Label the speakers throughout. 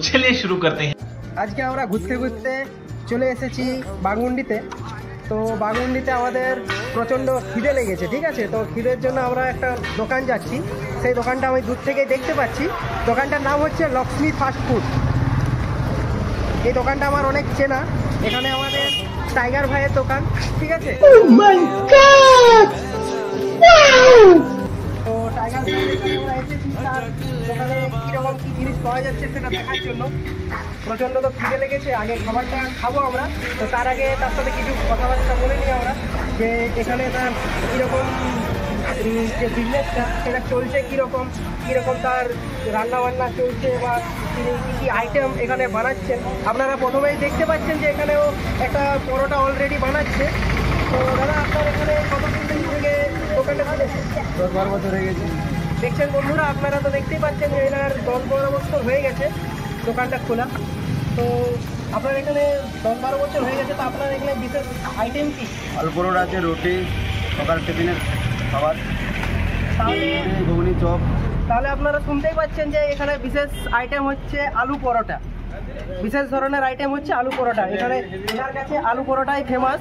Speaker 1: चलिए शुरू करते हैं।
Speaker 2: আজকে আমরা ঘুরতে ঘুরতে চলে এসেছি বাঘমুন্ডিতে। তো বাঘমুন্ডিতে আমাদের প্রচণ্ড খিদে লেগেছে, ঠিক আছে। তো খিদের জন্য আমরা একটা দোকান যাচ্ছি, সেই দোকানটা আমি দূর থেকে দেখতে পাচ্ছি। দোকানটার নাম হচ্ছে লক্ষ্মী ফাস্ট ফুড। এই দোকানটা আমার অনেক চেনা, এখানে আমাদের টাইগার ভাইয়ের দোকান, ঠিক আছে। তো টাইগার ভাইয়ের এখানে আমরা এসেছি, তার দোকানে কীরকম কী জিনিস পাওয়া যাচ্ছে সেটা দেখার জন্য। প্রচণ্ড তো খিদে লেগেছে, আগে খাবারটা খাবো আমরা। তো তার আগে তার সাথে কিছু কথাবার্তা বলে নিই আমরা, যে এখানে তার কীরকম যে বিজনেসটা সেটা চলছে, কীরকম তার রান্নাবান্না চলছে, বা তিনি কী কী আইটেম এখানে বানাচ্ছেন। আপনারা প্রথমেই দেখতে পাচ্ছেন যে এখানেও একটা পরোটা অলরেডি বানাচ্ছে। তো দাদা, আপনার এখানে কতদিন থেকে দোকানটা খুলেছে?
Speaker 3: 10-12 বছর হয়ে গেছে।
Speaker 2: দেখছেন বন্ধুরা, আপনারা তো দেখতেই পাচ্ছেন যে এনার 10-12 বছর হয়ে গেছে দোকানটা খোলা। তো আপনার এখানে 10-12 বছর হয়ে গেছে, তো আপনার এখানে বিশেষ আইটেম কি?
Speaker 3: আলু পরোটা আছে, রুটি, সকাল টিফিনের খাবার,
Speaker 2: তাহলে
Speaker 3: ঘুগনি, চপ।
Speaker 2: তাহলে আপনারা শুনতেই পাচ্ছেন যে এখানে বিশেষ আইটেম হচ্ছে আলু পরোটা। বিশেষ ধরনের আইটেম হচ্ছে আলু পরোটা। এখানে এনার কাছে আলু পরোটাই ফেমাস,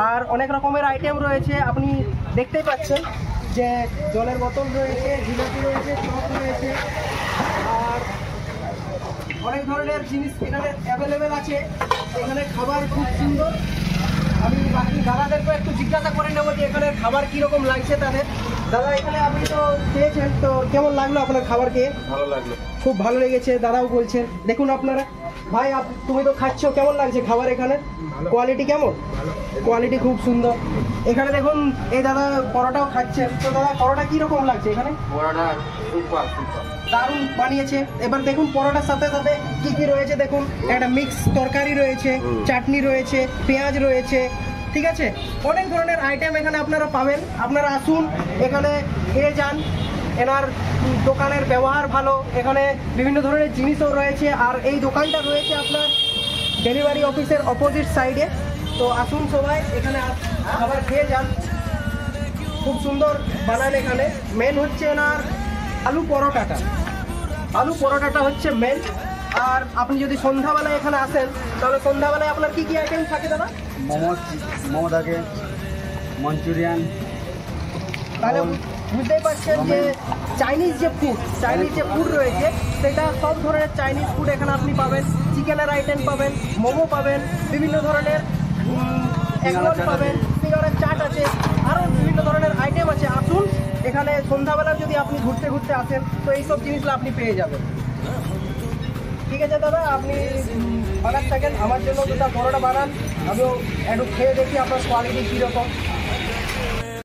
Speaker 2: আর অনেক রকমের আইটেম রয়েছে। আপনি দেখতেই পাচ্ছেন যে জলের বোতল রয়েছে, জিলাপি রয়েছে, চপ রয়েছে, আর অনেক ধরনের জিনিস এখানে অ্যাভেলেবেল আছে। এখানে খাবার খুব সুন্দর। আমি বাকি দাদাদেরকে একটু জিজ্ঞাসা করে নেবো যে এখানে খাবার কীরকম লাগছে তাদের। দাদা, এখানে আপনি তো খেয়েছেন, তো কেমন লাগলো আপনার খাবার খেয়ে?
Speaker 3: ভালো লাগলো,
Speaker 2: খুব ভালো লেগেছে, দাদাও বলছেন। দেখুন আপনারা, ভাই তুমি তো খাচ্ছ, কেমন লাগছে খাবার এখানে? কোয়ালিটি কেমন? কোয়ালিটি খুব সুন্দর। এখানে দেখুন এই দাদা পরোটাও খাচ্ছেন। তো দাদা, পরোটা কীরকম লাগছে এখানে?
Speaker 3: পরোটা সুপার সুপার,
Speaker 2: দারুণ বানিয়েছে। এবার দেখুন পরোটার সাথে সাথে কি কি রয়েছে দেখুন। একটা মিক্স তরকারি রয়েছে, চাটনি রয়েছে, পেঁয়াজ রয়েছে, ঠিক আছে। অনেক ধরনের আইটেম এখানে আপনারা পাবেন। আপনারা আসুন, এখানে খেয়ে যান। এনার দোকানের ব্যবহার ভালো, এখানে বিভিন্ন ধরনের জিনিসও রয়েছে। আর এই দোকানটা রয়েছে আপনার ডেলিভারি অফিসের অপোজিট সাইডে। তো আসুন সবাই, এখানে খাবার খেয়ে যান। খুব সুন্দর বানান এখানে। মেন হচ্ছে এনার আলু পরোটাটা। আলু পরোটাটা হচ্ছে মেন। আর আপনি যদি সন্ধ্যাবেলায় এখানে আসেন, তাহলে সন্ধ্যাবেলায় আপনার কি কি আইটেম থাকে দাদা?
Speaker 3: মোমো থাকে, মঞ্চুরিয়ান।
Speaker 2: তাহলে বুঝতেই পারছেন যে চাইনিজ যে ফুড রয়েছে, সেটা সব ধরনের চাইনিজ ফুড এখানে আপনি পাবেন। চিকেনের আইটেম পাবেন, মোমো পাবেন, বিভিন্ন ধরনের এগরোল পাবেন, সিঙ্গাড়ার চাট আছে, আরও বিভিন্ন ধরনের আইটেম আছে। আসুন এখানে সন্ধ্যাবেলা যদি আপনি ঘুরতে ঘুরতে আসেন, তো এইসব জিনিসগুলো আপনি পেয়ে যাবেন। ঠিক আছে দাদা, আপনি বানান থাকেন, আমার জন্য দুটো পরোটা বানান, আমিও একটু খেয়ে দেখি আপনার কোয়ালিটি কীরকম।